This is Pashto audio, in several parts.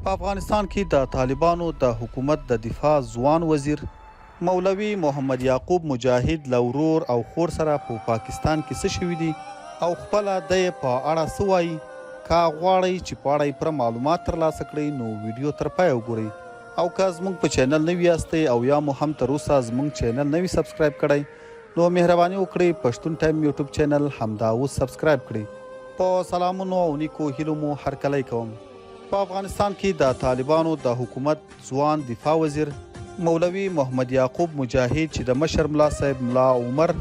په افغانستان کې د طالبانو د حکومت د دفاع ځوان وزیر مولوي محمد یعقوب مجاهد له ورور او خور سره په پاکستان کې څه شوي دي او خپله د یې په اړه څه وایي. که غواړئ چې په اړه یې پوره معلومات ترلاسه کړئ نو ویډیو تر پایه وګورئ. او که زموږ په چینل نوي یاستئ او یا مو هم تر اوسه زموږ چینل نه وي سبسکرایب کړی نو مهرباني وکړئ پښتون ټایم یوټیوب چینل همدا اوس سبسکرایب کړئ. په سلامونو او نیکو هیلو مو هرکلی کوم. په افغانستان کې د طالبانو د حکومت ځوان دفاع وزیر مولوي محمد یعقوب مجاهد چې د مشر ملا صاحب ملا عمر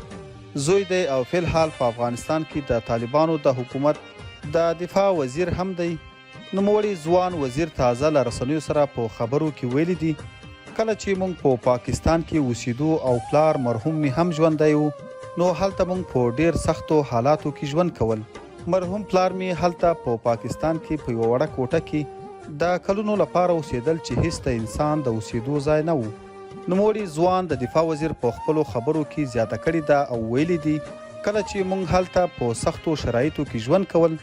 زوی دی او فی الحال په افغانستان کې د طالبانو د حکومت د دفاع وزیر هم دی. نوموړي ځوان وزیر تازه له رسنیو سره په خبرو کې ویلي دي کله چې موږ په پاکستان کې اوسېدو او پلار مرحوم مې هم ژوندی و نو هلته موږ په ډیر سختو حالاتو کې ژوند کول. مرحوم پلار مې هلته په پاکستان کې په یوه وړه کوټه کې د کلونو لپاره اوسېدل چې هیڅ د انسان د اوسېدو ځای نه و. نوموړي ځوان د دفاع وزیر په خپلو خبرو کې زیاته کړې ده او ویلي دي کله چې موږ هلته په سختو شرایطو کې ژوند کول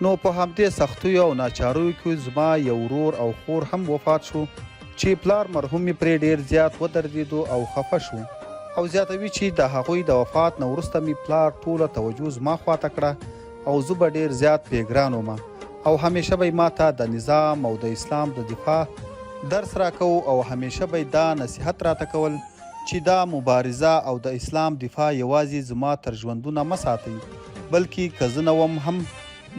نو په همدې سختیو او ناچاریو کې زما یو ورور او خور هم وفات شو چې پلار مرحوم مې پرې ډیر زیات ودردېدو او خفه شو. او زیاتوي چې د هغوی د وفات نه وروسته مې پلار ټوله توجه زما خواته کړه او زه به ډیر زیات بېګران وم او همیشه به یې ماته د نظام او د اسلام د دفاع درس راکو او همیشه به یې دا نصیحت راته کول چې دا مبارزه او د اسلام دفاع یوازې زما تر ژوندونه مه ساتئ بلکې که زه نه وم هم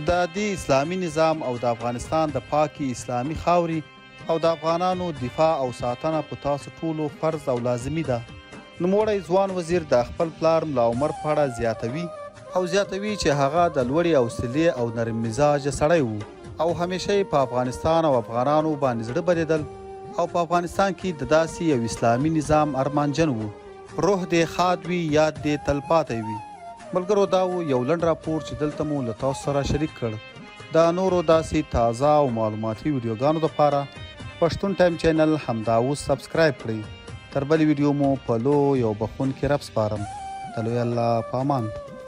د دې اسلامي نظام او د افغانستان د پاکي اسلامي خاورې او د افغانانو دفاع او ساتنه په تاسو ټولو فرض او لازمي ده. نوموړی ځوان وزیر د خپل پلار ملا عمر په اړه زیاتوي چې هغه د لوړې حوصلې او نرم مزاجه سړی و او همیشه یې په افغانستان او افغانانو باندې زړه بریدل او په افغانستان کې د داسې یو اسلامي نظام ارمانجن و. روح دې ښاد وي یاد دې تلپاتی وي. ملګرو دا و یو لنډ راپور چې دلته مو له تاسو سره شریک کړ. د نورو داسې تازه او معلوماتي ویډیوګانو دپاره پښتون ټایم چینل همدا اوس سبسکرایب کړئ. تر بلې ویډیو مو په لوی او بخښونکي رب سپارم. د لوی الله په امان.